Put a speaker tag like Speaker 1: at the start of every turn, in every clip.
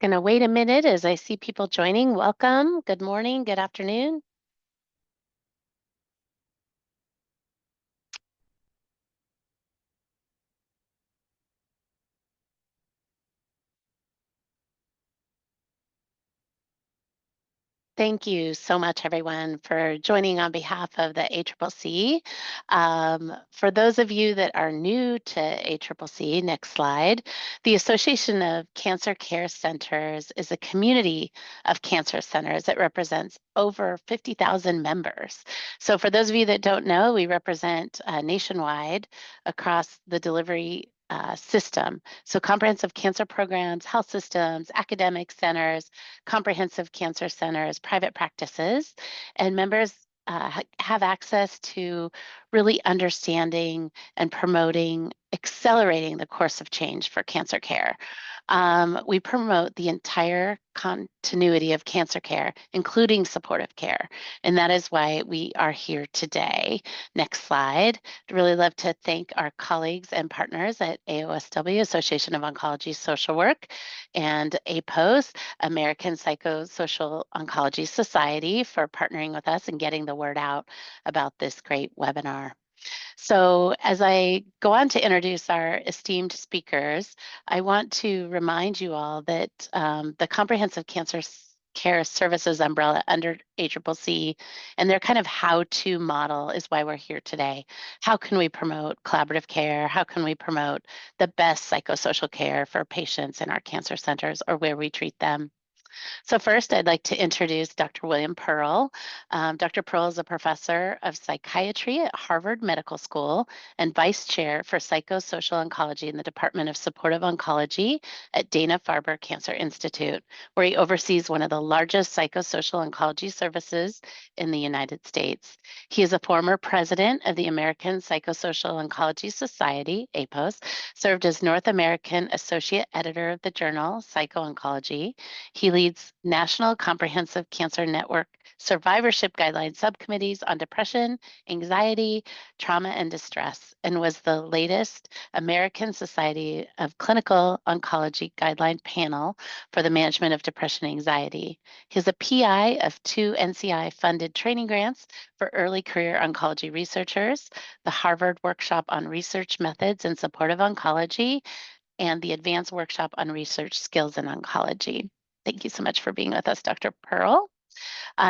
Speaker 1: Going to wait a minute as I see people joining. Welcome. Good morning. Good afternoon. Thank you so much, everyone, for joining on behalf of the ACCC. For those of you that are new to ACCC, next slide, the Association of Cancer Care Centers is a community of cancer centers that represents over 50,000 members. So for those of you that don't know, we represent nationwide across the delivery system. So comprehensive cancer programs, health systems, academic centers, comprehensive cancer centers, private practices, and members have access to really understanding and promoting, accelerating the course of change for cancer care. We promote the entire continuity of cancer care, including supportive care, and that is why we are here today. Next slide. I'd really love to thank our colleagues and partners at AOSW, Association of Oncology Social Work, and APOS, American Psychosocial Oncology Society, for partnering with us and getting the word out about this great webinar. So as I go on to introduce our esteemed speakers, I want to remind you all that the Comprehensive Cancer Care Services umbrella under ACCC and their kind of how-to model is why we're here today. How can we promote collaborative care? How can we promote the best psychosocial care for patients in our cancer centers or where we treat them? So first, I'd like to introduce Dr. William Pearl. Dr. Pearl is a professor of psychiatry at Harvard Medical School and vice chair for psychosocial oncology in the Department of Supportive Oncology at Dana-Farber Cancer Institute, where he oversees one of the largest psychosocial oncology services in the United States. He is a former president of the American Psychosocial Oncology Society, APOS, served as North American Associate Editor of the journal Psycho-Oncology. He leads National Comprehensive Cancer Network survivorship guideline subcommittees on depression, anxiety, trauma, and distress, and was the latest American Society of Clinical Oncology guideline panel for the management of depression and anxiety. He's a PI of 2 NCI-funded training grants for early career oncology researchers, the Harvard Workshop on Research Methods in Supportive Oncology, and the Advanced Workshop on Research Skills in Oncology. Thank you so much for being with us, Dr. Pearl.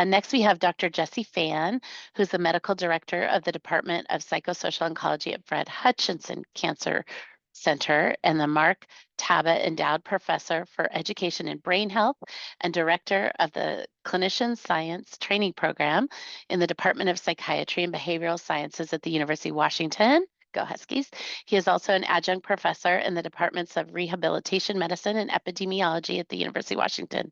Speaker 1: Next, we have Dr. Jessie Fan, who's the medical director of the Department of Psychosocial Oncology at Fred Hutchinson Cancer Center and the Mark Tabbitt Endowed Professor for Education in Brain Health and director of the Clinician Science Training Program in the Department of Psychiatry and Behavioral Sciences at the University of Washington. Go Huskies. He is also an adjunct professor in the departments of rehabilitation medicine and epidemiology at the University of Washington.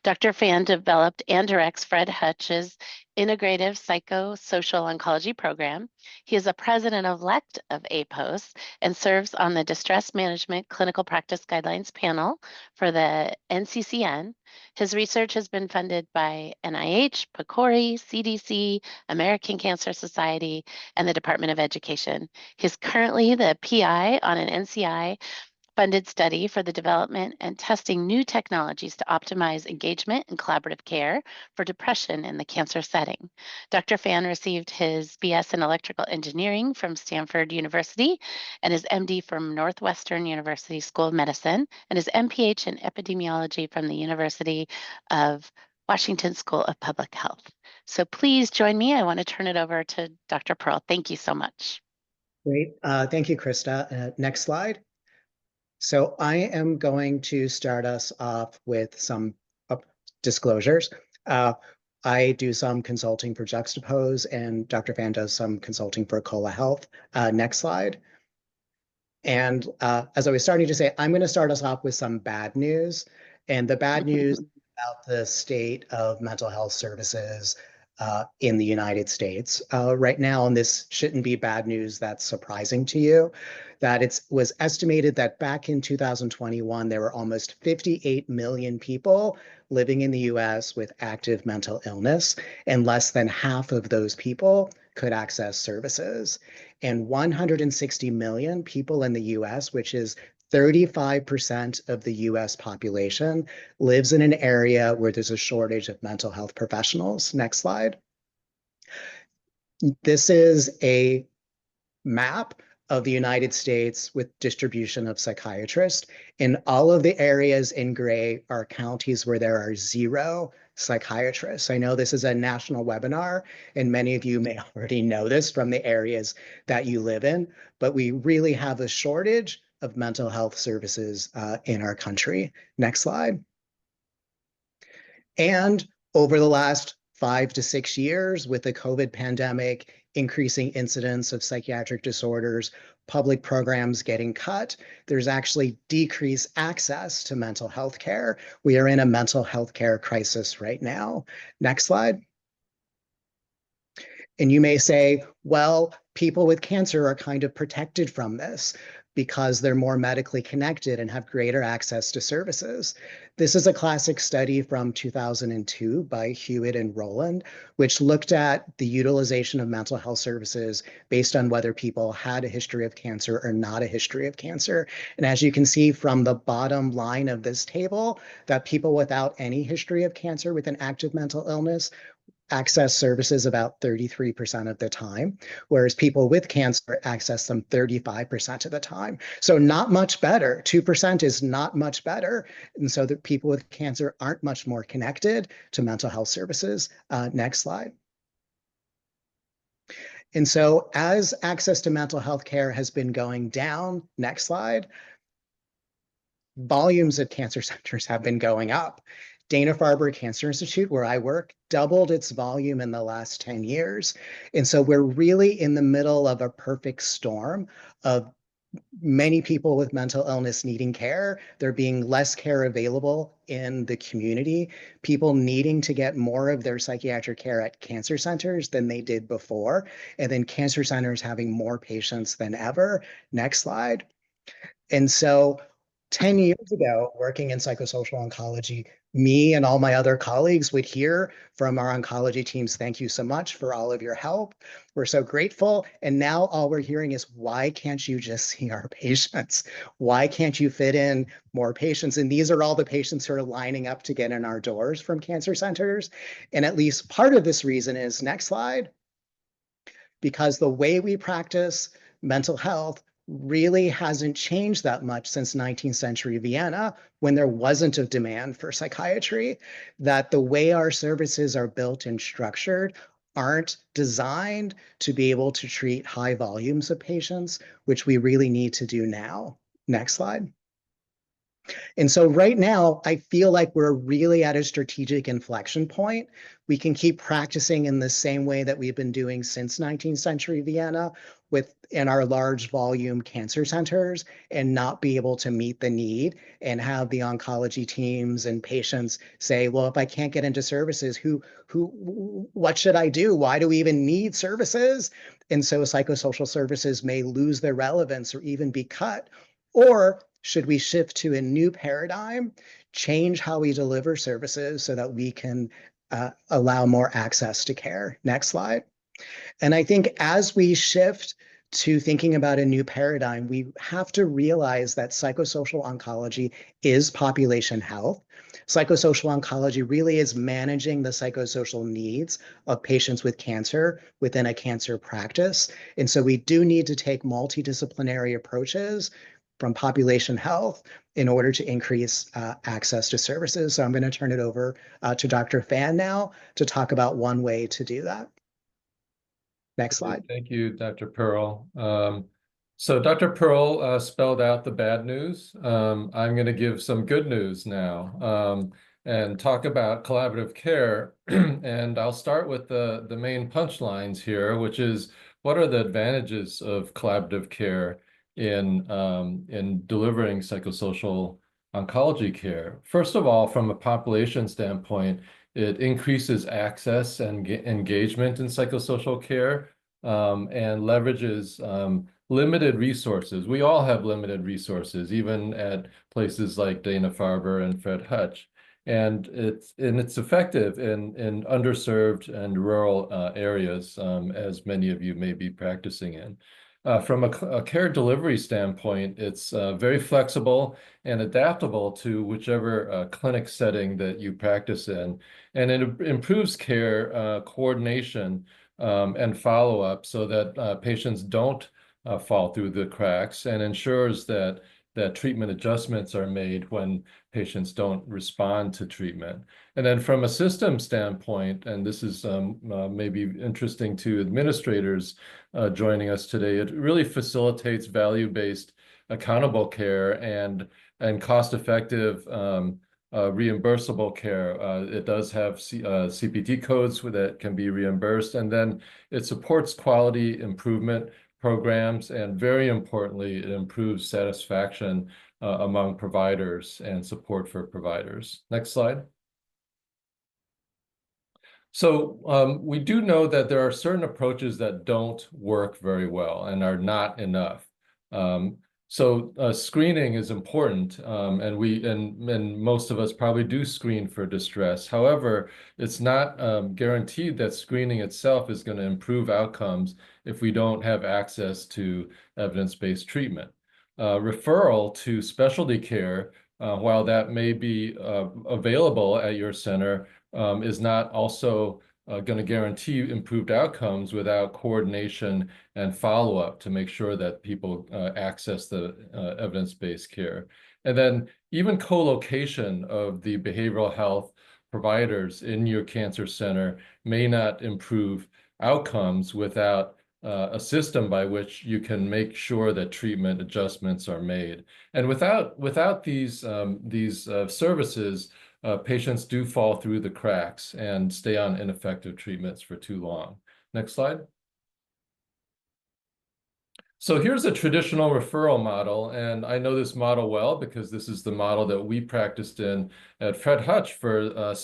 Speaker 1: Dr. Fan developed and directs Fred Hutch's Integrative Psychosocial Oncology Program. He is a president-elect of APOS and serves on the Distress Management Clinical Practice Guidelines panel for the NCCN. His research has been funded by NIH, PCORI, CDC, American Cancer Society, and the Department of Education. He's currently the PI on an NCI funded study for the development and testing new technologies to optimize engagement and collaborative care for depression in the cancer setting. Dr. Fan received his BS in electrical engineering from Stanford University and his MD from Northwestern University School of Medicine and his MPH in epidemiology from the University of Washington School of Public Health. So please join me. I want to turn it over to Dr. Pearl. Thank you so much.
Speaker 2: Great. Thank you, Krista. Next slide. So I am going to start us off with some disclosures. I do some consulting for Juxtapose, and Dr. Fan does some consulting for Cola Health. Next slide. And as I was starting to say, I'm going to start us off with some bad news. And the bad news about the state of mental health services in the United States right now, and this shouldn't be bad news that's surprising to you, that it was estimated that back in 2021, there were almost 58 million people living in the US with active mental illness, and less than half of those people could access services. And 160 million people in the US, which is 35% of the US population lives in an area where there's a shortage of mental health professionals. Next slide. This is a map of the United States with distribution of psychiatrists. In all of the areas in gray are counties where there are 0 psychiatrists. I know this is a national webinar, and many of you may already know this from the areas that you live in, but we really have a shortage of mental health services in our country. Next slide. And over the last 5 to 6 years, with the COVID pandemic, increasing incidence of psychiatric disorders, public programs getting cut, there's actually decreased access to mental health care. We are in a mental health care crisis right now. Next slide. And you may say, well, people with cancer are kind of protected from this because they're more medically connected and have greater access to services. This is a classic study from 2002 by Hewitt and Rowland, which looked at the utilization of mental health services based on whether people had a history of cancer or not a history of cancer. And as you can see from the bottom line of this table, that people without any history of cancer with an active mental illness access services about 33% of the time, whereas people with cancer access them 35% of the time. So not much better. 2% is not much better. And so the people with cancer aren't much more connected to mental health services. Next slide. And so as access to mental health care has been going down, next slide, volumes of cancer centers have been going up. Dana-Farber Cancer Institute, where I work, doubled its volume in the last 10 years. And so we're really in the middle of a perfect storm of many people with mental illness needing care, there being less care available in the community, people needing to get more of their psychiatric care at cancer centers than they did before, and then cancer centers having more patients than ever. Next slide. And so 10 years ago, working in psychosocial oncology, me and all my other colleagues would hear from our oncology teams, thank you so much for all of your help. We're so grateful. And now all we're hearing is, why can't you just see our patients? Why can't you fit in more patients? And these are all the patients who are lining up to get in our doors from cancer centers. And at least part of this reason is, next slide, because the way we practice mental health really hasn't changed that much since 19th century Vienna, when there wasn't a demand for psychiatry, that the way our services are built and structured aren't designed to be able to treat high volumes of patients, which we really need to do now. Next slide. And so right now, I feel like we're really at a strategic inflection point. We can keep practicing in the same way that we've been doing since 19th century Vienna in our large volume cancer centers and not be able to meet the need and have the oncology teams and patients say, well, if I can't get into services, what should I do? Why do we even need services? And so psychosocial services may lose their relevance or even be cut. Or should we shift to a new paradigm, change how we deliver services so that we can allow more access to care? Next slide. And I think as we shift to thinking about a new paradigm, we have to realize that psychosocial oncology is population health. Psychosocial oncology really is managing the psychosocial needs of patients with cancer within a cancer practice. And so we do need to take multidisciplinary approaches from population health in order to increase access to services. So I'm going to turn it over to Dr. Fan now to talk about one way to do that. Next slide.
Speaker 3: Thank you, Dr. Pearl. So Dr. Pearl spelled out the bad news. I'm going to give some good news now and talk about collaborative care. And I'll start with the main punchlines here, which is, what are the advantages of collaborative care in delivering psychosocial oncology care? First of all, from a population standpoint, it increases access and engagement in psychosocial care and leverages limited resources. We all have limited resources, even at places like Dana-Farber and Fred Hutch. And it's effective in underserved and rural areas, as many of you may be practicing in. From a care delivery standpoint, it's very flexible and adaptable to whichever clinic setting that you practice in. And it improves care coordination and follow-up so that patients don't fall through the cracks, and ensures that treatment adjustments are made when patients don't respond to treatment. And then from a system standpoint, and this is maybe interesting to administrators joining us today, it really facilitates value-based accountable care and cost-effective reimbursable care. It does have CPT codes that can be reimbursed, and then it supports quality improvement programs, and very importantly, it improves satisfaction among providers and support for providers. Next slide. So we do know that there are certain approaches that don't work very well and are not enough. So screening is important, and most of us probably do screen for distress. However, it's not guaranteed that screening itself is going to improve outcomes if we don't have access to evidence-based treatment. Referral to specialty care, while that may be available at your center, is not also going to guarantee improved outcomes without coordination and follow-up to make sure that people access the evidence-based care. And then even co-location of the behavioral health providers in your cancer center may not improve outcomes without a system by which you can make sure that treatment adjustments are made. And without these services, patients do fall through the cracks and stay on ineffective treatments for too long. Next slide. So here's a traditional referral model, and I know this model well because this is the model that we practiced in at Fred Hutch for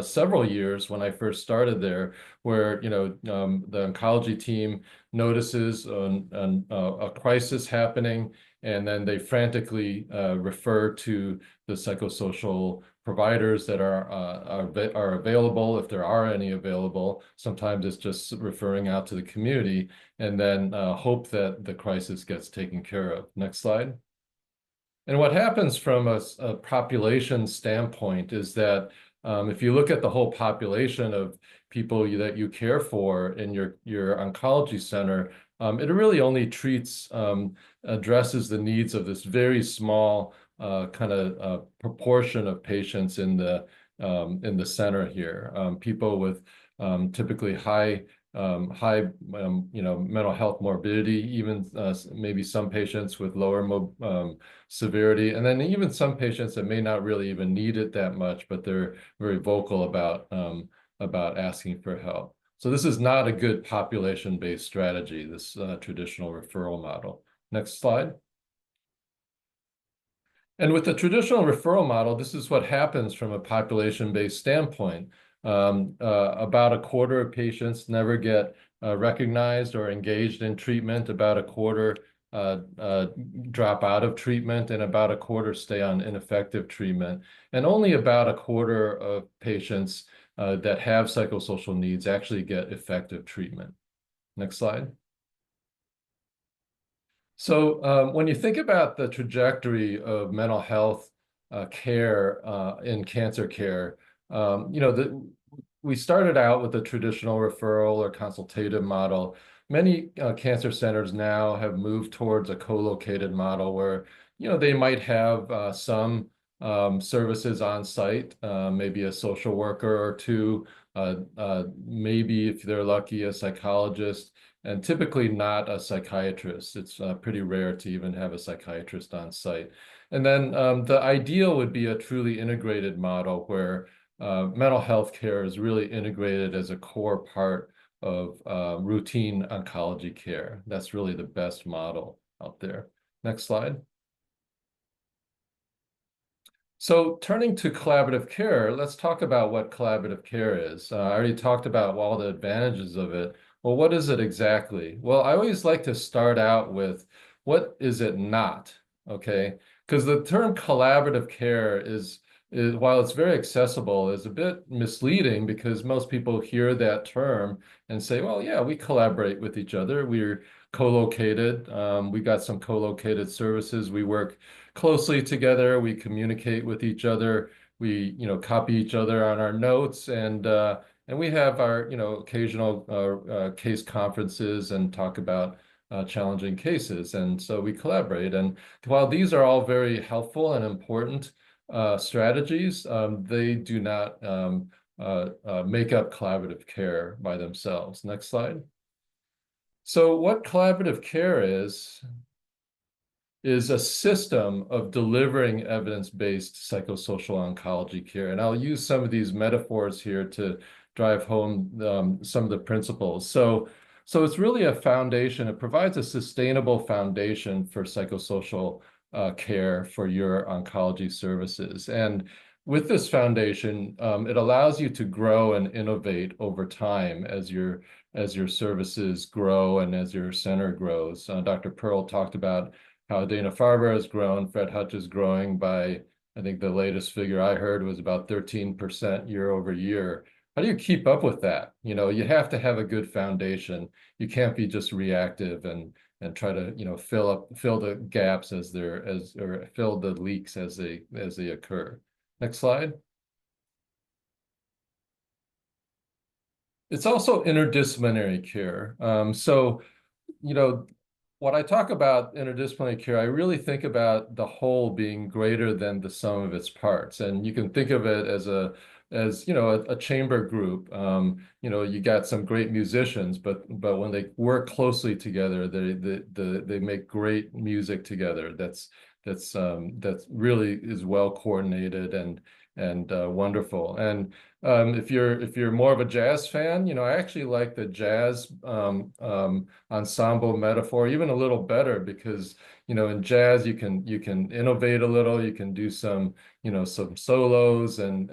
Speaker 3: several years when I first started there, where the oncology team notices a crisis happening, and then they frantically refer to the psychosocial providers that are available, if there are any available. Sometimes it's just referring out to the community, and then hope that the crisis gets taken care of. Next slide. And what happens from a population standpoint is that if you look at the whole population of people that you care for in your oncology center, it really only addresses the needs of this very small kind of proportion of patients in the center here. People with typically high mental health morbidity, even maybe some patients with lower severity, and then even some patients that may not really even need it that much, but they're very vocal about asking for help. So this is not a good population-based strategy, this traditional referral model. Next slide. And with the traditional referral model, this is what happens from a population-based standpoint. About a quarter of patients never get recognized or engaged in treatment. About a quarter drop out of treatment, and about a quarter stay on ineffective treatment. And only about a quarter of patients that have psychosocial needs actually get effective treatment. Next slide. So when you think about the trajectory of mental health care in cancer care, we started out with the traditional referral or consultative model. Many cancer centers now have moved towards a co-located model where they might have some services on site, maybe a social worker or two, maybe if they're lucky, a psychologist, and typically not a psychiatrist. It's pretty rare to even have a psychiatrist on site. And then the ideal would be a truly integrated model where mental health care is really integrated as a core part of routine oncology care. That's really the best model out there. Next slide. So turning to collaborative care, let's talk about what collaborative care is. I already talked about all the advantages of it. Well, what is it exactly? Well, I always like to start out with what is it not, okay? Because the term collaborative care is, while it's very accessible, is a bit misleading because most people hear that term and say, well, yeah, we collaborate with each other. We're co-located. We got some co-located services. We work closely together. We communicate with each other. We, copy each other on our notes, and we have our, occasional case conferences and talk about challenging cases. And so we collaborate. And while these are all very helpful and important strategies, they do not make up collaborative care by themselves. Next slide. So what collaborative care is a system of delivering evidence-based psychosocial oncology care. And I'll use some of these metaphors here to drive home some of the principles. So it's really a foundation. It provides a sustainable foundation for psychosocial care for your oncology services. And with this foundation, it allows you to grow and innovate over time as your services grow and as your center grows. Dr. Pearl talked about how Dana-Farber has grown. Fred Hutch is growing by, I think the latest figure I heard was about 13% year over year. How do you keep up with that? You have to have a good foundation. You can't be just reactive and try to fill the gaps or fill the leaks as they occur. Next slide. It's also interdisciplinary care. When I talk about interdisciplinary care, I really think about the whole being greater than the sum of its parts. And you can think of it as a chamber group. You got some great musicians, but when they work closely together, they make great music together. That's really is well coordinated and wonderful. And if you're more of a jazz fan, I actually like the jazz ensemble metaphor even a little better, because in jazz you can innovate a little, you can do some some solos and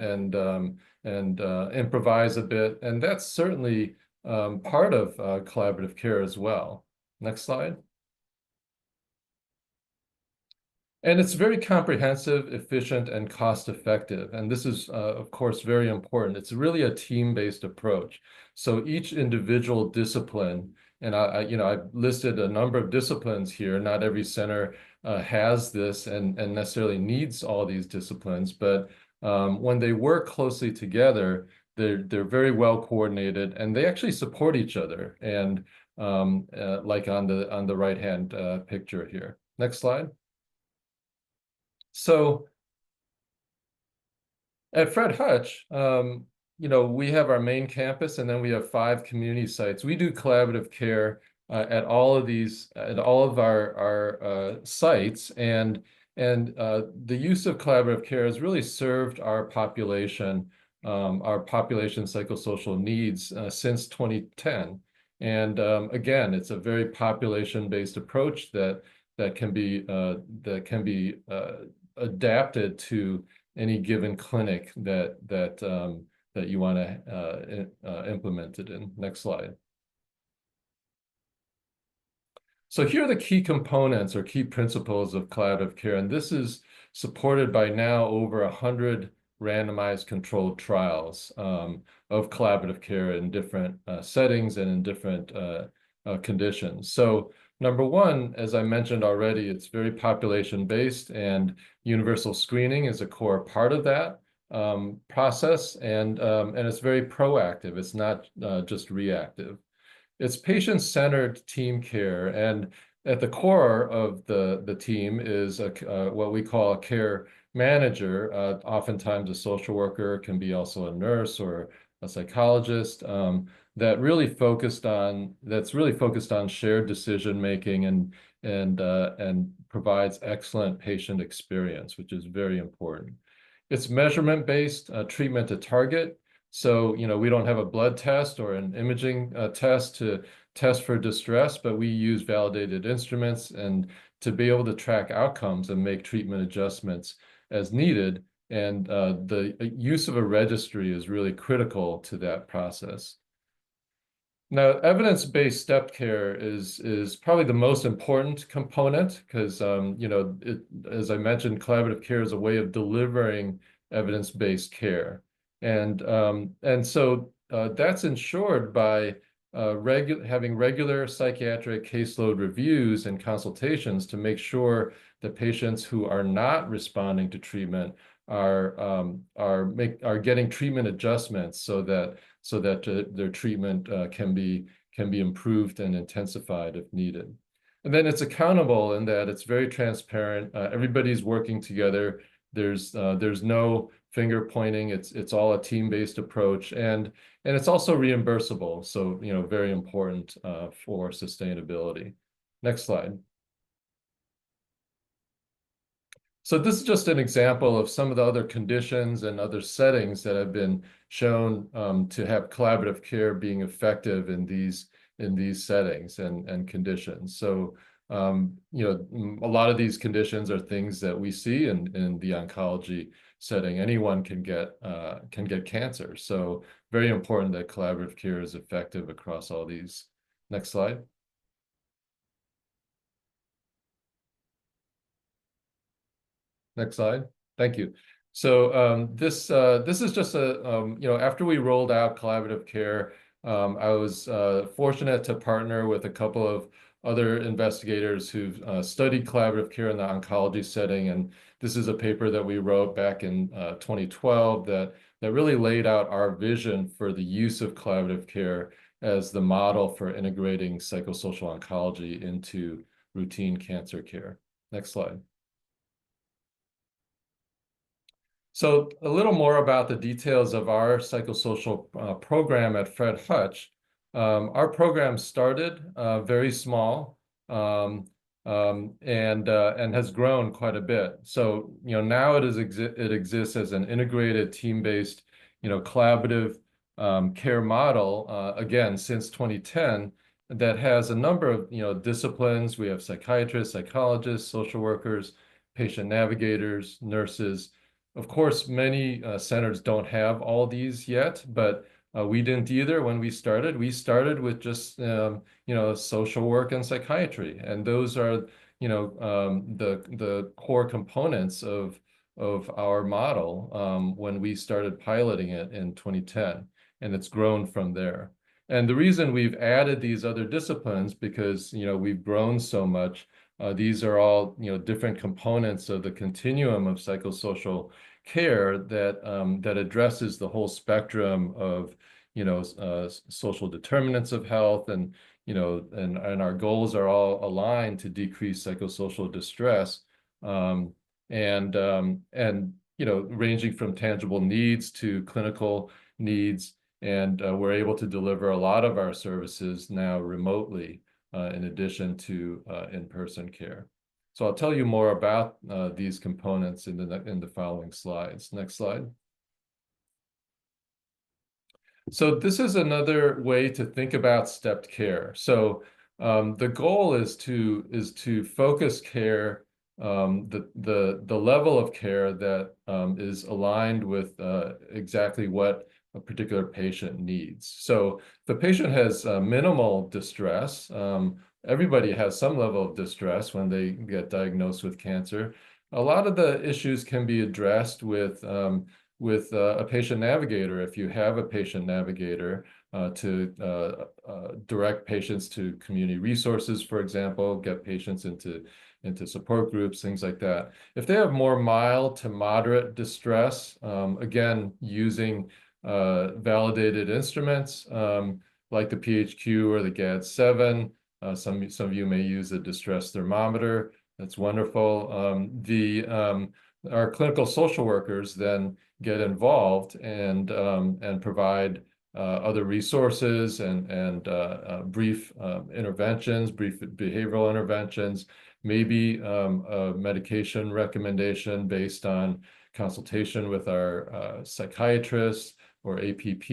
Speaker 3: improvise a bit, and that's certainly part of collaborative care as well. Next slide. And it's very comprehensive, efficient, and cost-effective. And this is, of course, very important. It's really a team-based approach. So each individual discipline, and I've listed a number of disciplines here. Not every center has this and necessarily needs all these disciplines, but when they work closely together, they're very well coordinated, and they actually support each other. And like on the right-hand picture here. Next slide. So at Fred Hutch, we have our main campus, and then we have 5 community sites. We do collaborative care at all of our sites, and the use of collaborative care has really served our population psychosocial needs since 2010. And again, it's a very population-based approach that can be adapted to any given clinic that you want to implement it in. Next slide. So here are the key components or key principles of collaborative care, and this is supported by now over 100 randomized controlled trials of collaborative care in different settings and in different conditions. So number one, as I mentioned already, it's very population-based, and universal screening is a core part of that process, and it's very proactive. It's not just reactive. It's patient-centered team care, and at the core of the team is what we call a care manager. Oftentimes a social worker, can be also a nurse or a psychologist, that's really focused on shared decision making and provides excellent patient experience, which is very important. It's measurement based, treatment to target. So we don't have a blood test or an imaging test to test for distress, but we use validated instruments and to be able to track outcomes and make treatment adjustments as needed. And the use of a registry is really critical to that process. Now, evidence-based step care is probably the most important component, because as I mentioned, collaborative care is a way of delivering evidence-based care, and so that's ensured by having regular psychiatric caseload reviews and consultations to make sure that patients who are not responding to treatment are getting treatment adjustments so that their treatment can be improved and intensified if needed. And then it's accountable in that it's very transparent. Everybody's working together. There's no finger pointing. It's all a team-based approach, and it's also reimbursable. So very important for sustainability. Next slide. So this is just an example of some of the other conditions and other settings that have been shown to have collaborative care being effective in these settings and conditions. So a lot of these conditions are things that we see in the oncology setting. Anyone can get cancer. So very important that collaborative care is effective across all these. Next slide. Next slide. Thank you. So this is just after we rolled out collaborative care, I was fortunate to partner with a couple of other investigators who've studied collaborative care in the oncology setting, and this is a paper that we wrote back in 2012 that really laid out our vision for the use of collaborative care as the model for integrating psychosocial oncology into routine cancer care. Next slide. So a little more about the details of our psychosocial program at Fred Hutch. Our program started very small and has grown quite a bit. So now it exists as an integrated team-based collaborative care model again since 2010 that has a number of disciplines. We have psychiatrists, psychologists, social workers, patient navigators, nurses. Of course, many centers don't have all these yet, but we didn't either when we started. We started with just social work and psychiatry, and those are the core components of our model when we started piloting it in 2010, and it's grown from there. And the reason we've added these other disciplines because we've grown so much. These are all different components of the continuum of psychosocial care that addresses the whole spectrum of social determinants of health, and our goals are all aligned to decrease psychosocial distress, and ranging from tangible needs to clinical needs, and we're able to deliver a lot of our services now remotely. In addition to in-person care. So I'll tell you more about these components in the following slides. Next slide. So this is another way to think about stepped care. So the goal is to focus care, the level of care that is aligned with exactly what a particular patient needs. So the patient has minimal distress. Everybody has some level of distress when they get diagnosed with cancer. A lot of the issues can be addressed with a patient navigator. If you have a patient navigator to direct patients to community resources, for example, get patients into support groups, things like that. If they have more mild to moderate distress, again, using validated instruments like the PHQ or the GAD-7. Some of you may use a distress thermometer. That's wonderful. Our clinical social workers then get involved and provide other resources and brief interventions, brief behavioral interventions, maybe a medication recommendation based on consultation with our psychiatrists or APP.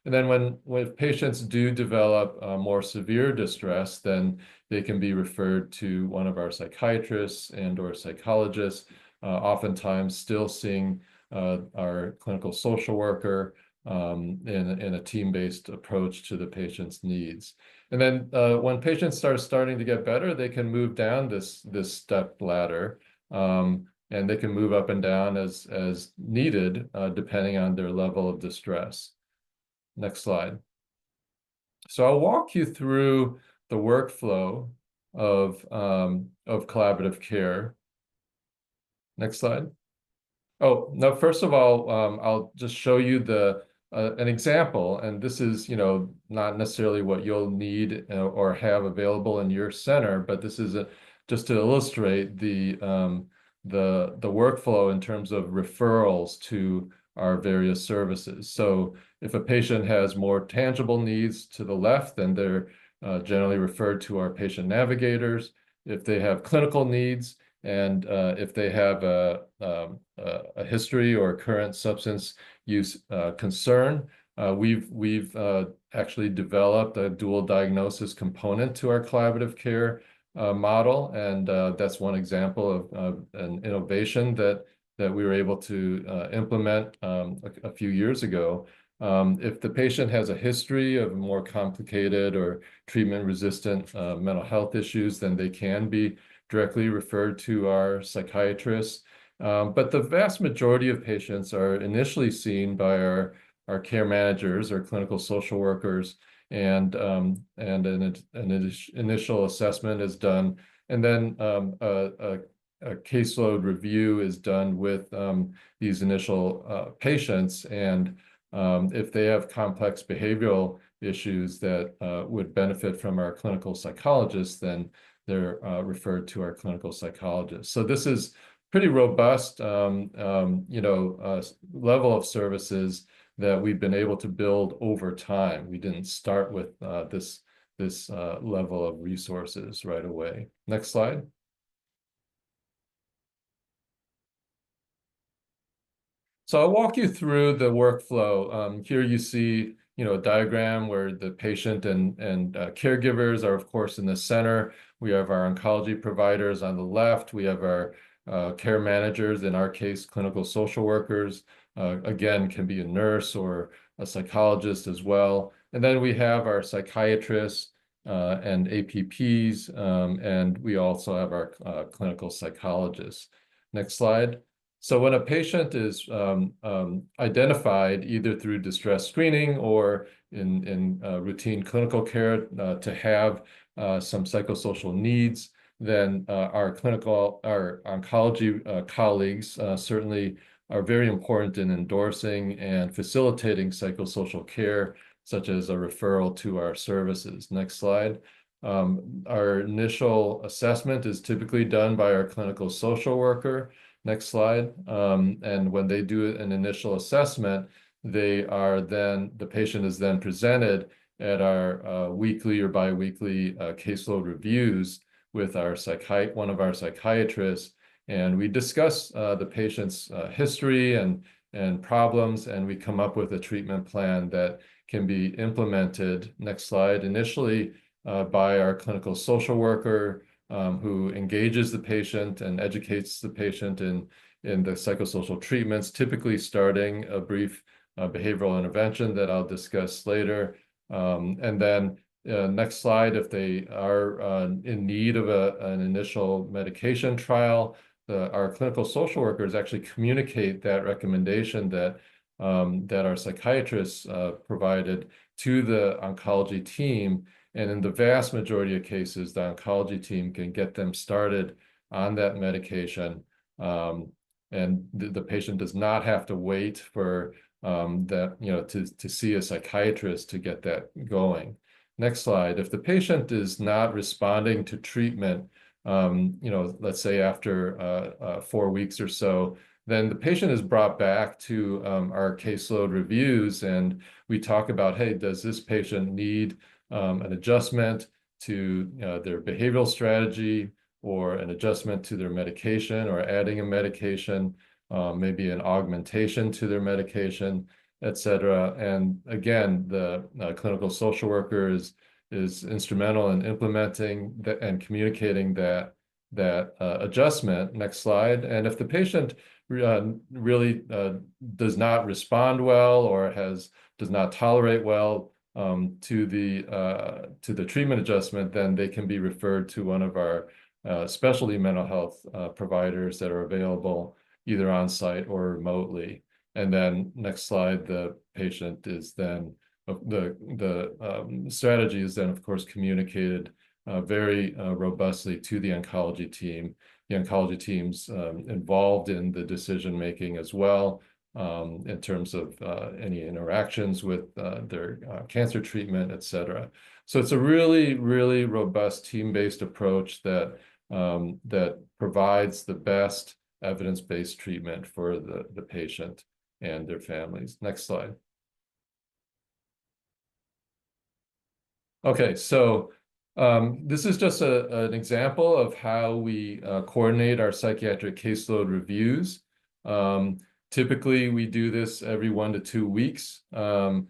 Speaker 3: And then when patients do develop more severe distress, then they can be referred to one of our psychiatrists and or psychologists, oftentimes still seeing our clinical social worker in a team-based approach to the patient's needs. And then when patients starting to get better, they can move down this step ladder, and they can move up and down as needed, depending on their level of distress. Next slide. So I'll walk you through the workflow of collaborative care. Next slide. Oh, no, first of all, I'll just show you an example, and this is, not necessarily what you'll need or have available in your center, but this is just to illustrate the workflow in terms of referrals to our various services. So if a patient has more tangible needs to the left, then they're generally referred to our patient navigators. If they have clinical needs, and if they have a history or current substance use concern, we've actually developed a dual diagnosis component to our collaborative care model, and that's one example of an innovation that we were able to implement a few years ago. If the patient has a history of more complicated or treatment-resistant mental health issues, then they can be directly referred to our psychiatrists. But the vast majority of patients are initially seen by our care managers or clinical social workers, and an initial assessment is done. And then a caseload review is done with these initial patients. And if they have complex behavioral issues that would benefit from our clinical psychologists, then they're referred to our clinical psychologists. So this is pretty robust, level of services that we've been able to build over time. We didn't start with this level of resources right away. Next slide. So I'll walk you through the workflow. Here you see, a diagram where the patient and caregivers are, of course, in the center. We have our oncology providers on the left. We have our care managers, in our case, clinical social workers. Again, can be a nurse or a psychologist as well. And then we have our psychiatrists and APPs, and we also have our clinical psychologists. Next slide. So when a patient is identified either through distress screening or in routine clinical care to have some psychosocial needs, then our oncology colleagues certainly are very important in endorsing and facilitating psychosocial care, such as a referral to our services. Next slide. Our initial assessment is typically done by our clinical social worker. Next slide. And when they do an initial assessment, the patient is then presented at our weekly or biweekly caseload reviews with one of our psychiatrists, and we discuss the patient's history and problems, and we come up with a treatment plan that can be implemented. Next slide. Initially by our clinical social worker, who engages the patient and educates the patient in the psychosocial treatments, typically starting a brief behavioral intervention that I'll discuss later. And then next slide, if they are in need of an initial medication trial, our clinical social workers actually communicate that recommendation that our psychiatrists provided to the oncology team. And in the vast majority of cases, the oncology team can get them started on that medication. And the patient does not have to wait for to see a psychiatrist to get that going. Next slide. If the patient is not responding to treatment, let's say after 4 weeks or so, then the patient is brought back to our caseload reviews, and we talk about, hey, does this patient need an adjustment to their behavioral strategy, or an adjustment to their medication, or adding a medication, maybe an augmentation to their medication, etc. And again, the clinical social worker is instrumental in implementing and communicating that adjustment. Next slide. And if the patient really does not respond well, or does not tolerate well to the treatment adjustment, then they can be referred to one of our specialty mental health providers that are available either on site or remotely. And then next slide, the patient is then strategy is then, of course, communicated very robustly to the oncology team. The oncology team's involved in the decision-making as well, in terms of any interactions with their cancer treatment, et cetera. So it's a really, really robust team-based approach that provides the best evidence-based treatment for the patient and their families. Next slide. Okay, so this is just an example of how we coordinate our psychiatric caseload reviews. Typically, we do this every 1 to 2 weeks, and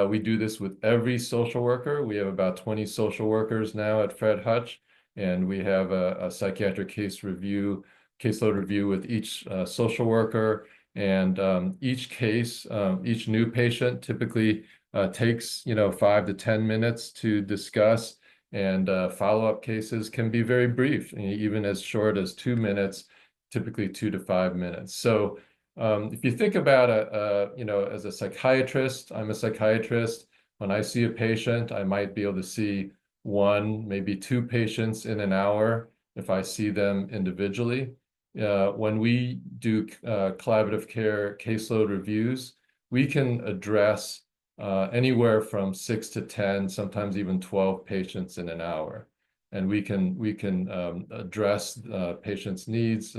Speaker 3: we do this with every social worker. We have about 20 social workers now at Fred Hutch, and we have a psychiatric caseload review with each social worker. And each case, each new patient typically takes 5 to 10 minutes to discuss, and follow-up cases can be very brief, even as short as 2 minutes, typically 2 to 5 minutes. So if you think about as a psychiatrist, I'm a psychiatrist. When I see a patient, I might be able to see 1, maybe 2 patients in an hour if I see them individually. When we do collaborative care caseload reviews, we can address anywhere from 6 to 10, sometimes even 12 patients in an hour. And we can address patients' needs,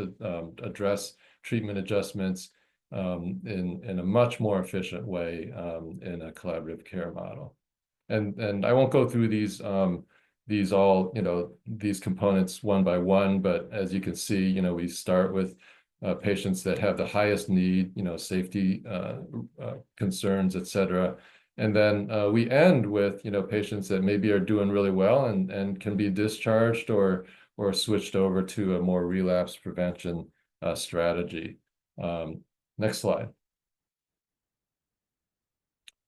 Speaker 3: address treatment adjustments in a much more efficient way in a collaborative care model. And I won't go through these components one by one, but as you can see, we start with patients that have the highest need, safety concerns, et cetera. And then we end with, patients that maybe are doing really well and can be discharged or switched over to a more relapse prevention strategy. Next slide.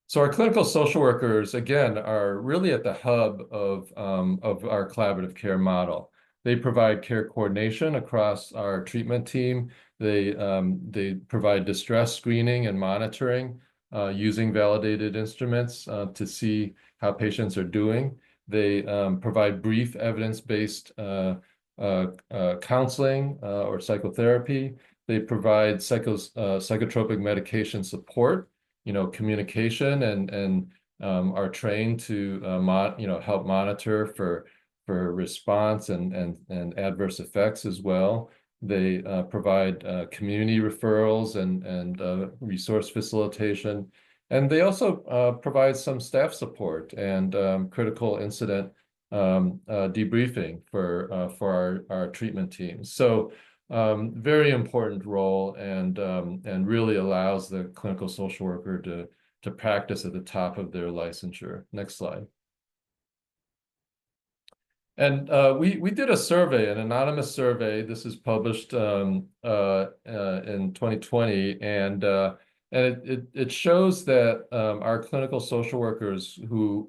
Speaker 3: So our clinical social workers, again, are really at the hub of our collaborative care model. They provide care coordination across our treatment team. They provide distress screening and monitoring using validated instruments to see how patients are doing. They provide brief evidence-based counseling or psychotherapy. They provide psychotropic medication support, communication, and are trained to help monitor for response and adverse effects as well. They provide community referrals and resource facilitation. And they also provide some staff support and critical incident debriefing for our treatment teams. So very important role, and really allows the clinical social worker to practice at the top of their licensure. Next slide. And we did a survey, an anonymous survey. This is published in 2020, and it shows that our clinical social workers who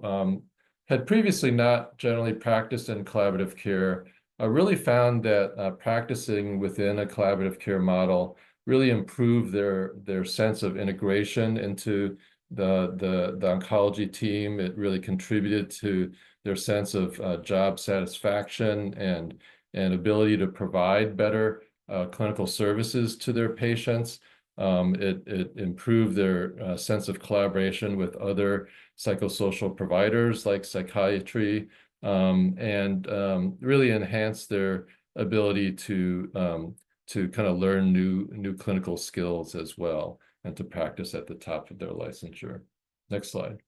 Speaker 3: had previously not generally practiced in collaborative care really found that practicing within a collaborative care model really improved their sense of integration into the oncology team. It really contributed to their sense of job satisfaction and ability to provide better clinical services to their patients. It improved their sense of collaboration with other psychosocial providers like psychiatry, and really enhanced their ability to kind of learn new clinical skills as well, and to practice at the top of their licensure. Next slide.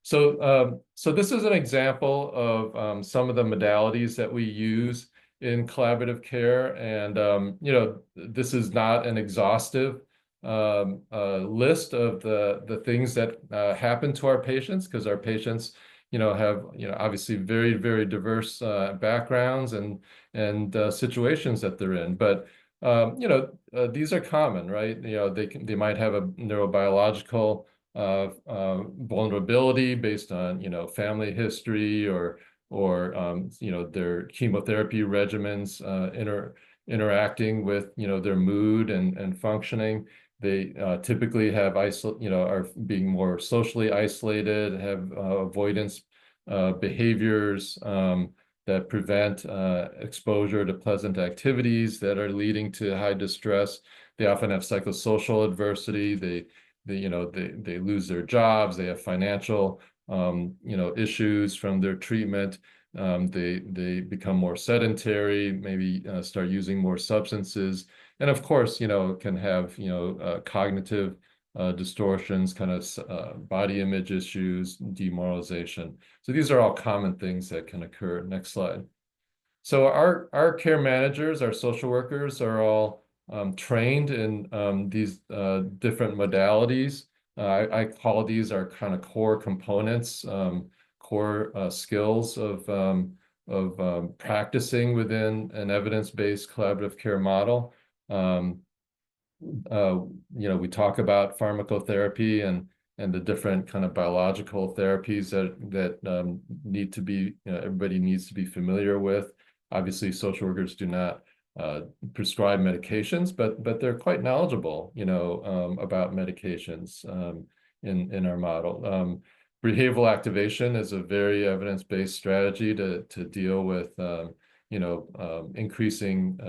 Speaker 3: So this is an example of some of the modalities that we use in collaborative care, and this is not an exhaustive list of the things that happen to our patients, because our patients have obviously very, very diverse backgrounds and situations that they're in. But these are common, right? They might have a neurobiological vulnerability based on family history or their chemotherapy regimens interacting with their mood and functioning. They typically have are being more socially isolated, have avoidance behaviors that prevent exposure to pleasant activities that are leading to high distress. They often have psychosocial adversity. They lose their jobs. They have financial issues from their treatment. They become more sedentary, maybe start using more substances. And of course, can have, cognitive distortions, kind of body image issues, demoralization. So these are all common things that can occur. Next slide. So our care managers, our social workers are all trained in these different modalities. I call these our kind of core components, core skills of practicing within an evidence-based collaborative care model. We talk about pharmacotherapy and the different kind of biological therapies that need to be, everybody needs to be familiar with. Obviously, social workers do not prescribe medications, but they're quite knowledgeable, about medications in our model. Behavioral activation is a very evidence-based strategy to deal with, increasing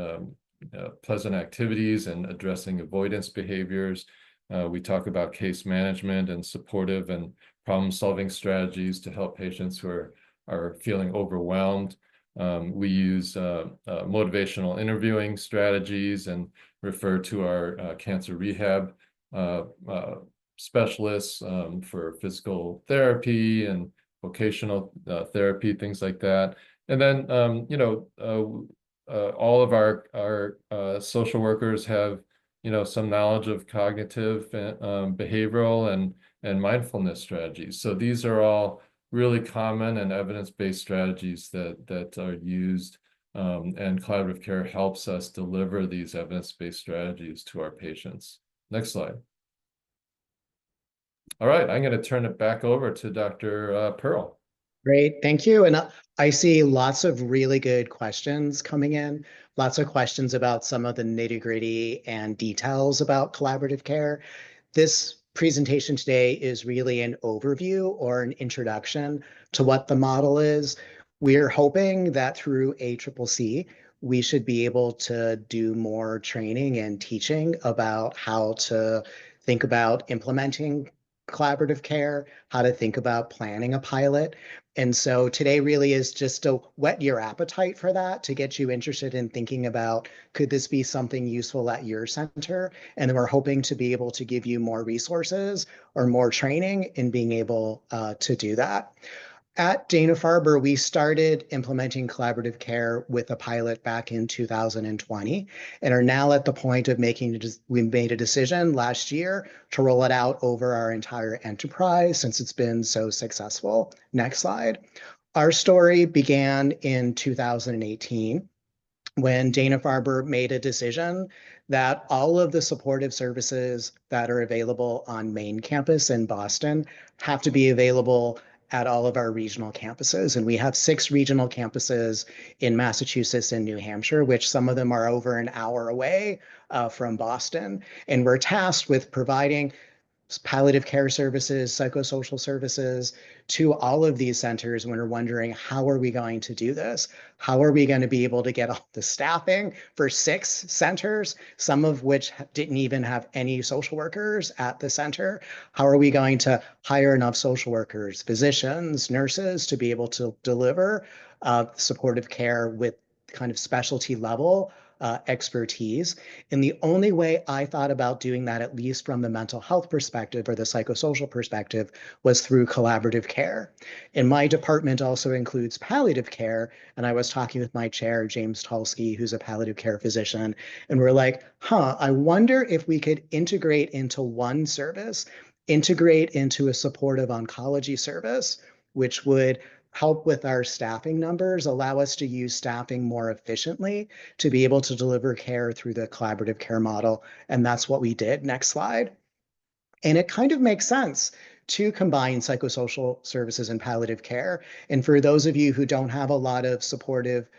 Speaker 3: pleasant activities and addressing avoidance behaviors. We talk about case management and supportive and problem-solving strategies to help patients who are feeling overwhelmed. We use motivational interviewing strategies and refer to our cancer rehab specialists for physical therapy and vocational therapy, things like that. And then, all of our social workers have, some knowledge of cognitive, behavioral, and mindfulness strategies. So these are all really common and evidence-based strategies that are used, and collaborative care helps us deliver these evidence-based strategies to our patients. Next slide. All right, I'm going to turn it back over to Dr. Pearl.
Speaker 2: Great, thank you. And I see lots of really good questions coming in, lots of questions about some of the nitty-gritty and details about collaborative care. This presentation today is really an overview or an introduction to what the model is. We're hoping that through ACCC, we should be able to do more training and teaching about how to think about implementing collaborative care, how to think about planning a pilot. And so today really is just to whet your appetite for that, to get you interested in thinking about, could this be something useful at your center? And then we're hoping to be able to give you more resources or more training in being able to do that. At Dana-Farber, we started implementing collaborative care with a pilot back in 2020 and are now at the point of we made a decision last year to roll it out over our entire enterprise since it's been so successful. Next slide. Our story began in 2018 when Dana-Farber made a decision that all of the supportive services that are available on main campus in Boston have to be available at all of our regional campuses. And we have 6 regional campuses in Massachusetts and New Hampshire, which some of them are over an hour away from Boston. And we're tasked with providing palliative care services, psychosocial services to all of these centers when we're wondering, how are we going to do this? How are we going to be able to get all the staffing for 6 centers, some of which didn't even have any social workers at the center? How are we going to hire enough social workers, physicians, nurses to be able to deliver supportive care with kind of specialty level expertise? And the only way I thought about doing that, at least from the mental health perspective or the psychosocial perspective, was through collaborative care. And my department also includes palliative care. And I was talking with my chair, James Tulsky, who's a palliative care physician. And we're like, I wonder if we could integrate into one service, integrate into a supportive oncology service, which would help with our staffing numbers, allow us to use staffing more efficiently to be able to deliver care through the collaborative care model. And that's what we did. Next slide. And it kind of makes sense to combine psychosocial services and palliative care. And for those of you who don't have a lot of supportive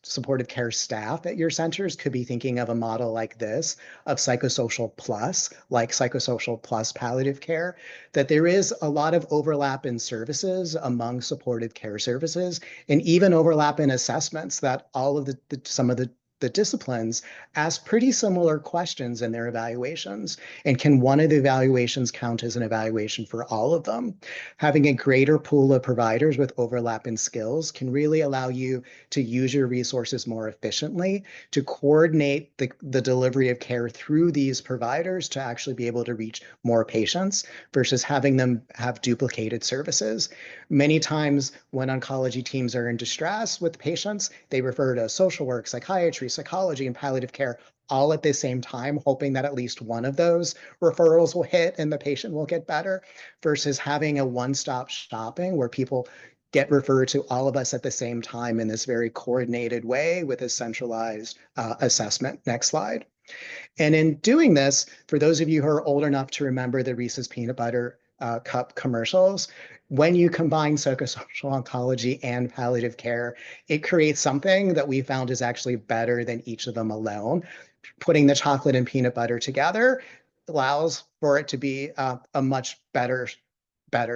Speaker 2: Supportive care staff at your centers could be thinking of a model like this of psychosocial plus, like psychosocial plus palliative care, that there is a lot of overlap in services among supportive care services, and even overlap in assessments, that all of some of the disciplines ask pretty similar questions in their evaluations. And can one of the evaluations count as an evaluation for all of them? Having a greater pool of providers with overlap in skills can really allow you to use your resources more efficiently, to coordinate the delivery of care through these providers to actually be able to reach more patients versus having them have duplicated services. Many times when oncology teams are in distress with patients, they refer to social work, psychiatry, psychology, and palliative care all at the same time, hoping that at least one of those referrals will hit and the patient will get better, versus having a one-stop shopping where people get referred to all of us at the same time in this very coordinated way with a centralized assessment. Next slide. And in doing this, for those of you who are old enough to remember the Reese's peanut butter cup commercials, when you combine psychosocial oncology and palliative care, it creates something that we found is actually better than each of them alone. Putting the chocolate and peanut butter together allows for it to be a much better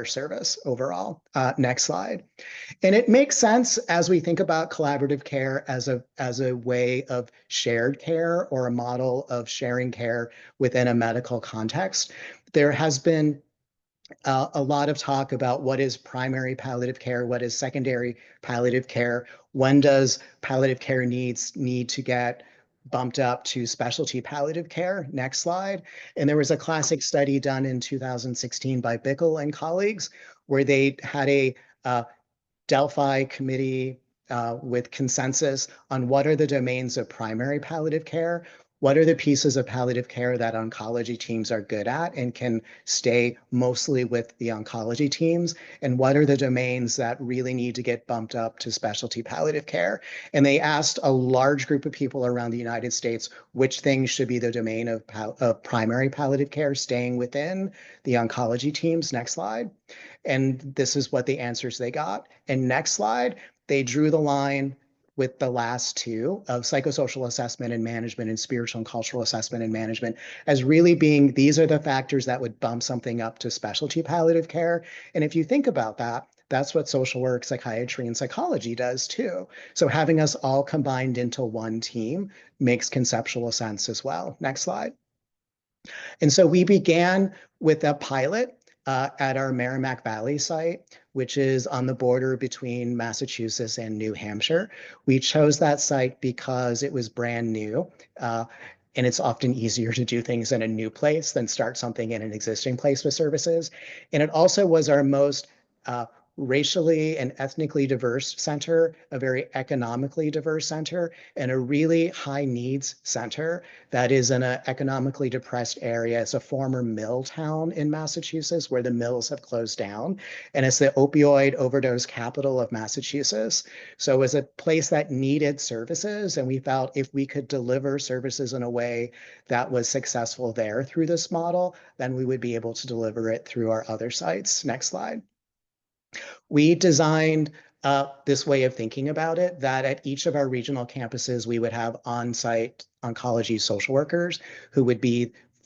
Speaker 2: service overall. Next slide. And it makes sense as we think about collaborative care as a way of shared care or a model of sharing care within a medical context. There has been a lot of talk about what is primary palliative care, what is secondary palliative care, when does palliative care need to get bumped up to specialty palliative care. Next slide. And there was a classic study done in 2016 by Bickel and colleagues where they had a Delphi committee with consensus on what are the domains of primary palliative care, what are the pieces of palliative care that oncology teams are good at and can stay mostly with the oncology teams, and what are the domains that really need to get bumped up to specialty palliative care. And they asked a large group of people around the United States which things should be the domain of primary palliative care, staying within the oncology teams. Next slide. And this is what the answers they got. And next slide, they drew the line with the last two of psychosocial assessment and management and spiritual and cultural assessment and management as really being, these are the factors that would bump something up to specialty palliative care. And if you think about that, that's what social work, psychiatry, and psychology does too. So having us all combined into one team makes conceptual sense as well. Next slide. And so we began with a pilot at our Merrimack Valley site, which is on the border between Massachusetts and New Hampshire. We chose that site because it was brand new, and it's often easier to do things in a new place than start something in an existing place with services. And it also was our most racially and ethnically diverse center, a very economically diverse center, and a really high needs center that is in an economically depressed area. It's a former mill town in Massachusetts where the mills have closed down, and it's the opioid overdose capital of Massachusetts. So it was a place that needed services, and we felt if we could deliver services in a way that was successful there through this model, then we would be able to deliver it through our other sites. Next slide. We designed this way of thinking about it, that at each of our regional campuses, we would have on-site oncology social workers who would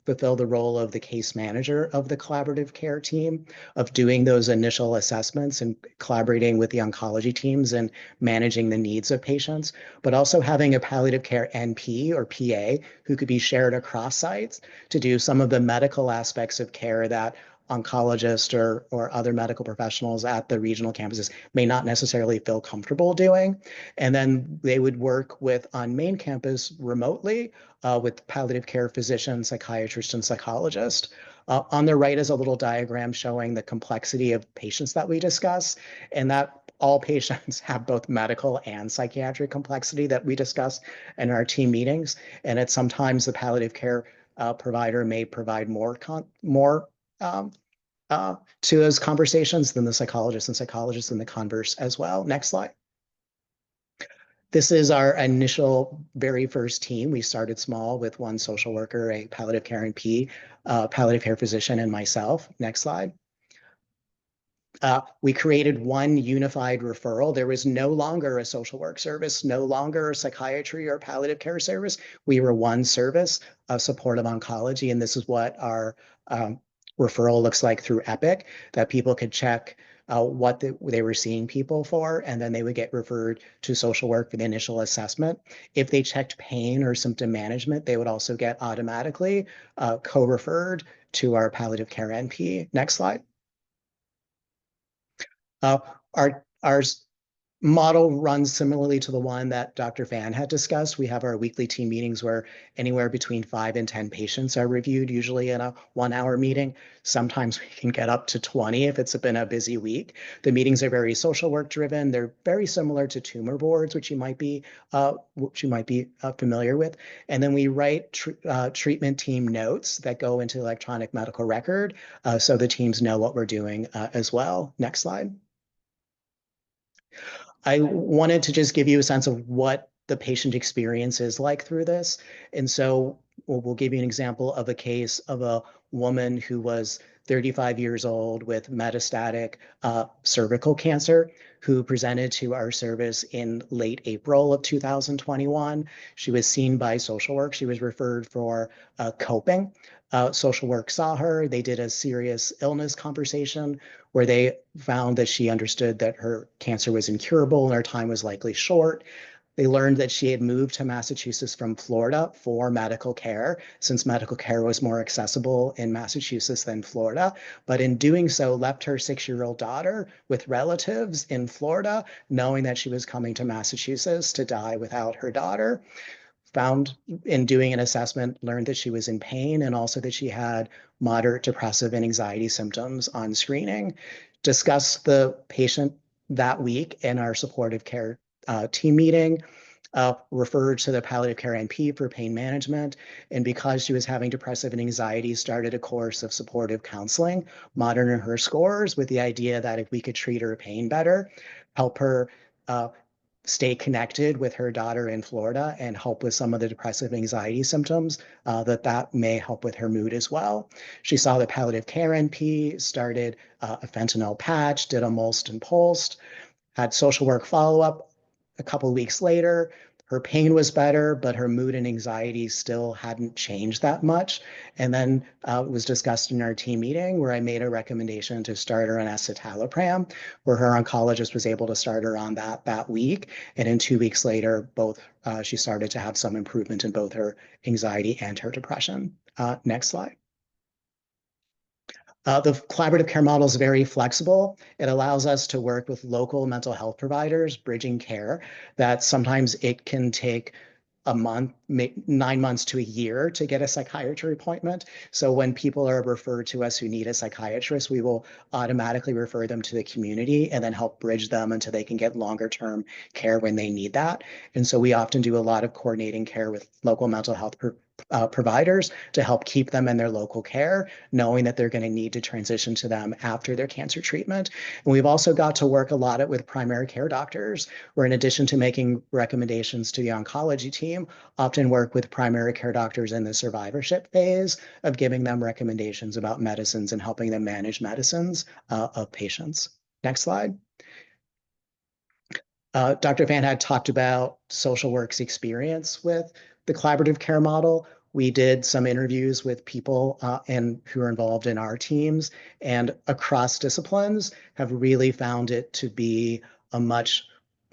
Speaker 2: fulfill the role of the case manager of the collaborative care team, of doing those initial assessments and collaborating with the oncology teams and managing the needs of patients, but also having a palliative care NP or PA who could be shared across sites to do some of the medical aspects of care that oncologists or other medical professionals at the regional campuses may not necessarily feel comfortable doing. And then they would work with on main campus remotely with palliative care physicians, psychiatrists, and psychologists. On the right is a little diagram showing the complexity of patients that we discuss, and that all patients have both medical and psychiatric complexity that we discuss in our team meetings. And it's sometimes the palliative care provider may provide more to those conversations than the psychologists and the converse as well. Next slide. This is our initial very first team. We started small with one social worker, a palliative care NP, palliative care physician, and myself. Next slide. We created one unified referral. There was no longer a social work service, no longer a psychiatry or palliative care service. We were one service of supportive oncology, and this is what our referral looks like through Epic, that people could check what they were seeing people for, and then they would get referred to social work for the initial assessment. If they checked pain or symptom management, they would also get automatically co-referred to our palliative care NP. Next slide. Our model runs similarly to the one that Dr. Van had discussed. We have our weekly team meetings where anywhere between 5 and 10 patients are reviewed, usually in a 1-hour meeting. Sometimes we can get up to 20 if it's been a busy week. The meetings are very social work driven. They're very similar to tumor boards, which you might be familiar with. And then we write treatment team notes that go into electronic medical record, so the teams know what we're doing as well. Next slide. I wanted to just give you a sense of what the patient experience is like through this. And so we'll give you an example of a case of a woman who was 35 years old with metastatic cervical cancer, who presented to our service in late April of 2021. She was seen by social work. She was referred for coping. Social work saw her. They did a serious illness conversation where they found that she understood that her cancer was incurable and her time was likely short. They learned that she had moved to Massachusetts from Florida for medical care, since medical care was more accessible in Massachusetts than Florida. But in doing so, left her 6-year-old daughter with relatives in Florida, knowing that she was coming to Massachusetts to die without her daughter. Found in doing an assessment, learned that she was in pain and also that she had moderate depressive and anxiety symptoms on screening. Discussed the patient that week in our supportive care team meeting, referred to the palliative care NP for pain management. And because she was having depressive and anxiety, started a course of supportive counseling, monitoring her scores with the idea that if we could treat her pain better, help her stay connected with her daughter in Florida and help with some of the depressive anxiety symptoms, that may help with her mood as well. She saw the palliative care NP, started a fentanyl patch, did a MOLST and POLST, had social work follow-up a couple weeks later. Her pain was better, but her mood and anxiety still hadn't changed that much. And then it was discussed in our team meeting where I made a recommendation to start her on escitalopram, where her oncologist was able to start her on that week. And then 2 weeks later, she started to have some improvement in both her anxiety and her depression. Next slide. The collaborative care model is very flexible. It allows us to work with local mental health providers, bridging care, that sometimes it can take a month, 9 months to a year to get a psychiatry appointment. So when people are referred to us who need a psychiatrist, we will automatically refer them to the community and then help bridge them until they can get longer term care when they need that. And so we often do a lot of coordinating care with local mental health providers to help keep them in their local care, knowing that they're going to need to transition to them after their cancer treatment. And we've also got to work a lot with primary care doctors, where in addition to making recommendations to the oncology team, often work with primary care doctors in the survivorship phase of giving them recommendations about medicines and helping them manage medicines of patients. Next slide. Dr. Van had talked about social work's experience with the collaborative care model. We did some interviews with people who are involved in our teams, and across disciplines have really found it to be a much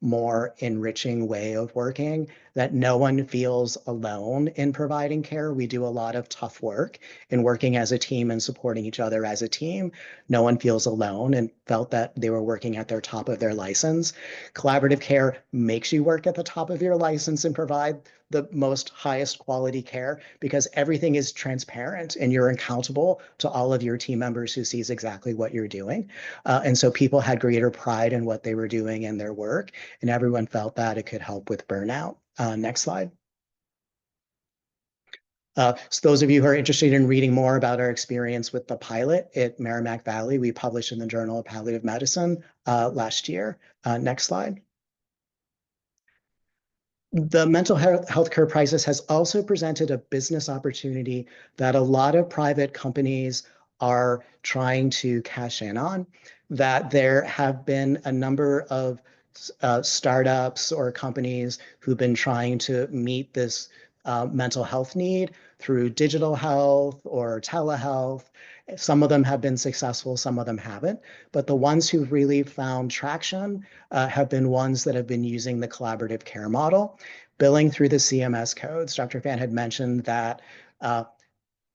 Speaker 2: more enriching way of working, that no one feels alone in providing care. We do a lot of tough work in working as a team and supporting each other as a team. No one feels alone and felt that they were working at their top of their license. Collaborative care makes you work at the top of your license and provide the most highest quality care, because everything is transparent and you're accountable to all of your team members who sees exactly what you're doing. And so people had greater pride in what they were doing in their work, and everyone felt that it could help with burnout. Next slide. So those of you who are interested in reading more about our experience with the pilot at Merrimack Valley, we published in the Journal of Palliative Medicine last year. Next slide. The mental health care crisis has also presented a business opportunity that a lot of private companies are trying to cash in on, that there have been a number of startups or companies who've been trying to meet this mental health need through digital health or telehealth. Some of them have been successful, some of them haven't. But the ones who've really found traction have been ones that have been using the collaborative care model, billing through the CMS codes. Dr. Fan had mentioned that I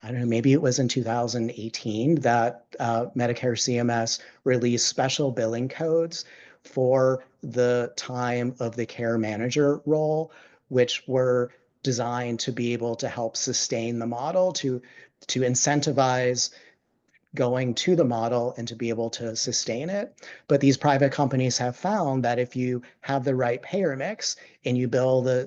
Speaker 2: don't know, maybe it was in 2018 that Medicare CMS released special billing codes for the time of the care manager role, which were designed to be able to help sustain the model, to incentivize going to the model and to be able to sustain it. But these private companies have found that if you have the right payer mix and you bill the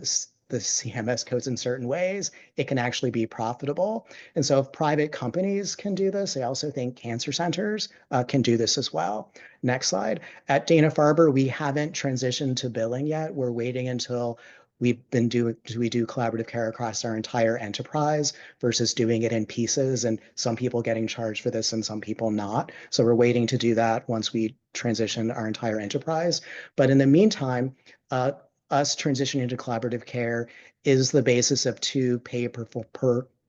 Speaker 2: CMS codes in certain ways, it can actually be profitable. And so if private companies can do this, I also think cancer centers can do this as well. Next slide. At Dana-Farber, we haven't transitioned to billing yet. We're waiting until we do collaborative care across our entire enterprise versus doing it in pieces, and some people getting charged for this and some people not. So we're waiting to do that once we transition our entire enterprise. But in the meantime, us transitioning to collaborative care is the basis of 2 pay per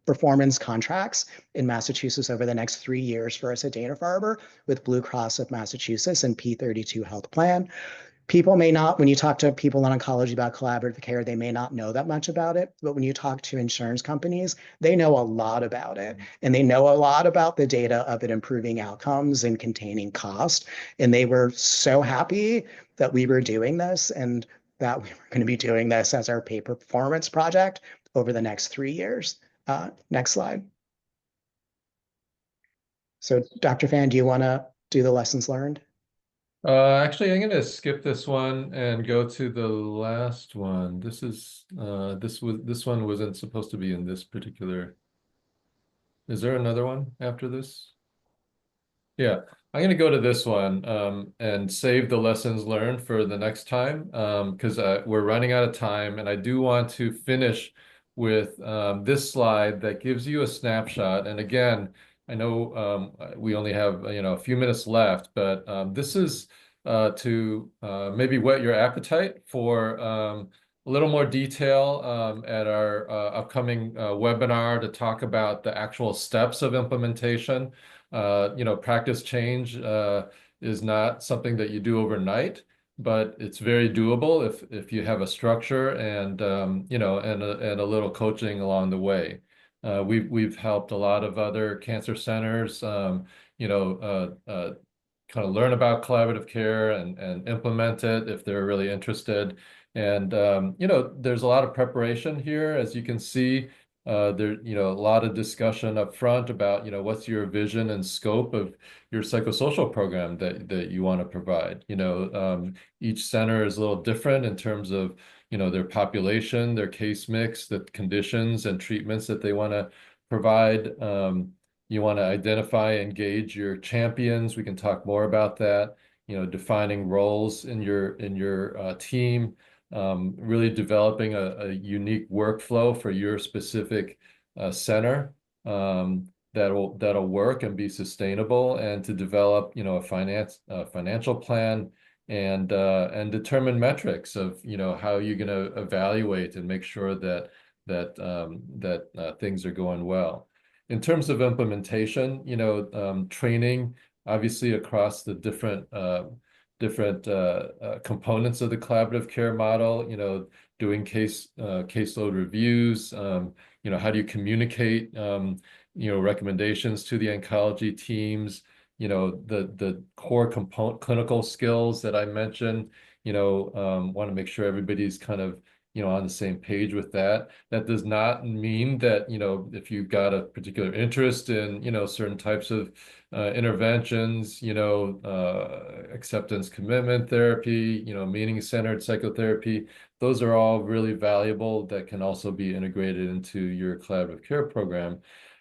Speaker 2: performance contracts in Massachusetts over the next 3 years for us at Dana-Farber with Blue Cross of Massachusetts and P32 Health Plan. People may not, when you talk to people in oncology about collaborative care, they may not know that much about it. But when you talk to insurance companies, they know a lot about it. And they know a lot about the data of it improving outcomes and containing cost. And they were so happy that we were doing this and that we were going to be doing this as our pay performance project over the next 3 years. Next slide. So Dr. Fan, do you want to do the lessons learned?
Speaker 3: Actually, I'm going to skip this one and go to the last one. This one wasn't supposed to be in this particular. Is there another one after this? Yeah, I'm going to go to this one and save the lessons learned for the next time because we're running out of time, and I do want to finish with this slide that gives you a snapshot. And again, I know we only have a few minutes left, but this is to maybe whet your appetite for a little more detail at our upcoming webinar to talk about the actual steps of implementation. Practice change is not something that you do overnight, but it's very doable if you have a structure and and a little coaching along the way. We've helped a lot of other cancer centers, kind of learn about collaborative care and implement it if they're really interested. And there's a lot of preparation here, as you can see. There, a lot of discussion up front about, what's your vision and scope of your psychosocial program that you want to provide. Each center is a little different in terms of, their population, their case mix, the conditions and treatments that they want to provide. You want to identify, engage your champions. We can talk more about that. Defining roles in your team. Really developing a unique workflow for your specific center that'll work and be sustainable, and to develop a financial plan and determine metrics of how you're going to evaluate and make sure that things are going well. In terms of implementation, training obviously across the different components of the collaborative care model, doing caseload reviews, how do you communicate, recommendations to the oncology teams, the core clinical skills that I mentioned, want to make sure everybody's kind of on the same page with that. That does not mean that, if you've got a particular interest in, certain types of interventions, acceptance commitment therapy, meaning-centered psychotherapy, those are all really valuable that can also be integrated into your collaborative care program.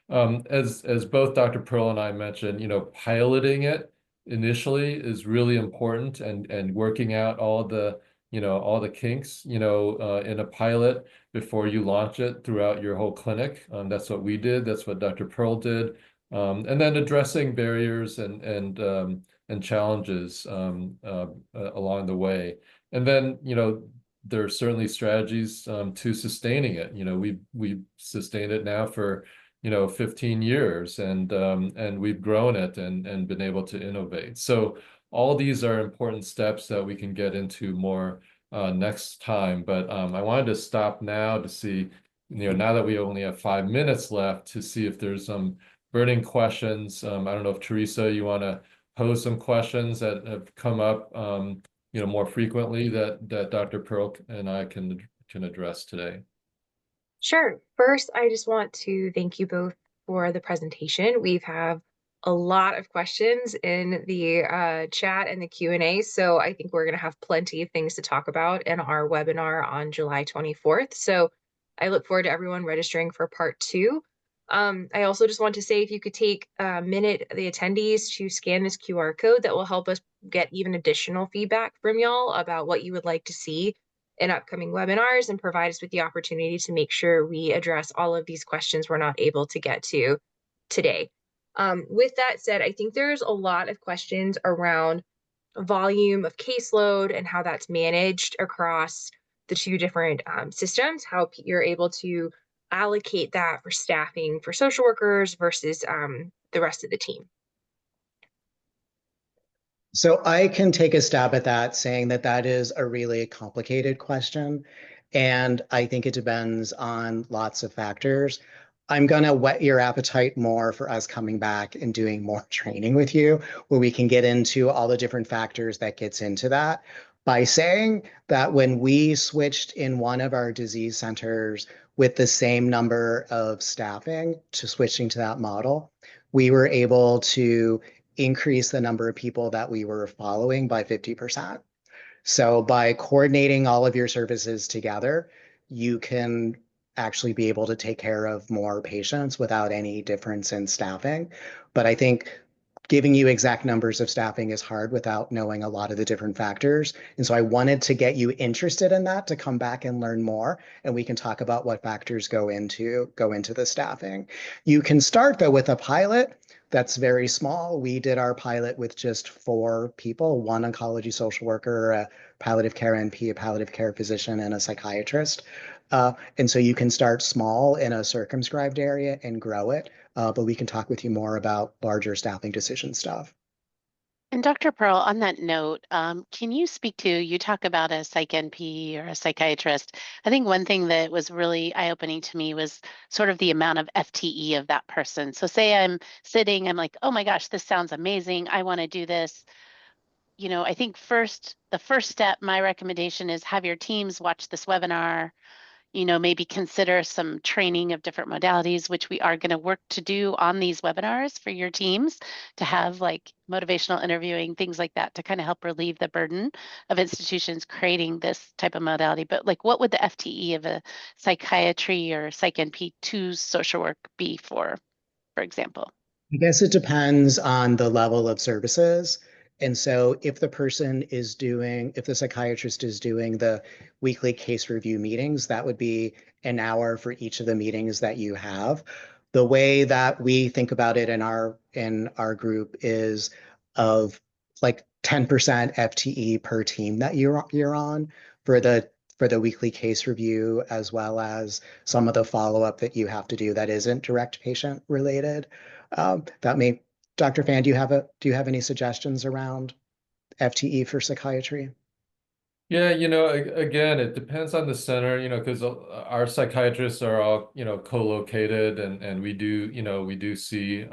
Speaker 3: As both Dr. Pearl and I mentioned, piloting it initially is really important, and working out all the kinks, in a pilot before you launch it throughout your whole clinic. That's what we did. That's what Dr. Pearl did. And then addressing barriers and challenges along the way. And then, there are certainly strategies to sustaining it. We've sustained it now for 15 years, and we've grown it and been able to innovate. So all these are important steps that we can get into more next time. But I wanted to stop now to see, now that we only have 5 minutes left, to see if there's some burning questions. I don't know if Teresa, you want to pose some questions that have come up, more frequently that Dr. Pearl and I can address today.
Speaker 4: Sure. First, I just want to thank you both for the presentation. We've have a lot of questions in the chat and the Q&A, so I think we're going to have plenty of things to talk about in our webinar on July 24th. So I look forward to everyone registering for part 2. I also just want to say, if you could take a minute, the attendees, to scan this QR code, that will help us get even additional feedback from y'all about what you would like to see in upcoming webinars, and provide us with the opportunity to make sure we address all of these questions we're not able to get to today. With that said, I think there's a lot of questions around volume of caseload and how that's managed across the 2 different systems, how you're able to allocate that for staffing for social workers versus the rest of the team.
Speaker 2: So I can take a stab at that, saying that that is a really complicated question. And I think it depends on lots of factors. I'm going to whet your appetite more for us coming back and doing more training with you, where we can get into all the different factors that gets into that, by saying that when we switched in one of our disease centers with the same number of staffing to switching to that model, we were able to increase the number of people that we were following by 50%. So by coordinating all of your services together, you can actually be able to take care of more patients without any difference in staffing. But I think giving you exact numbers of staffing is hard without knowing a lot of the different factors. And so I wanted to get you interested in that, to come back and learn more, and we can talk about what factors go into the staffing. You can start though with a pilot that's very small. We did our pilot with just 4 people, 1 oncology social worker, a palliative care NP, a palliative care physician, and a psychiatrist. And so you can start small in a circumscribed area and grow it, but we can talk with you more about larger staffing decision stuff.
Speaker 1: And Dr. Pearl, on that note, can you speak to, you talk about a psych NP or a psychiatrist. I think one thing that was really eye-opening to me was sort of the amount of FTE of that person. So say I'm sitting, I'm like, oh my gosh, this sounds amazing, I want to do this. I think the first step, my recommendation is have your teams watch this webinar, maybe consider some training of different modalities, which we are going to work to do on these webinars for your teams, to have like motivational interviewing, things like that, to kind of help relieve the burden of institutions creating this type of modality. But like, what would the FTE of a psychiatry or psych NP2 social work be for example?
Speaker 2: I guess it depends on the level of services. And so if the psychiatrist is doing the weekly case review meetings, that would be an hour for each of the meetings that you have. The way that we think about it in our group is of like 10% FTE per team that you're on for the weekly case review, as well as some of the follow-up that you have to do that isn't direct patient related. Dr. Fan, do you have any suggestions around FTE for psychiatry?
Speaker 3: Yeah, again, it depends on the center, because our psychiatrists are all, co-located, and we do see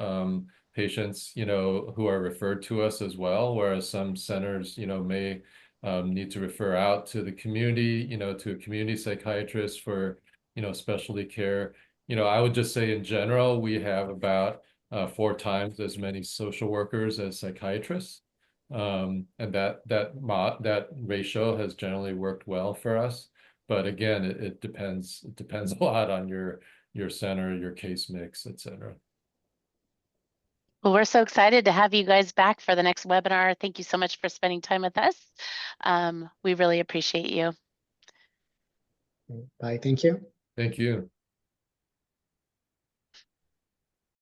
Speaker 3: patients, who are referred to us as well, whereas some centers, may need to refer out to the community, to a community psychiatrist for, specialty care. I would just say in general, we have about 4 times as many social workers as psychiatrists. And that ratio has generally worked well for us. But again, it depends a lot on your center, your case mix, et cetera.
Speaker 1: Well, we're so excited to have you guys back for the next webinar. Thank you so much for spending time with us. We really appreciate you.
Speaker 2: Bye. Thank you.
Speaker 3: Thank you.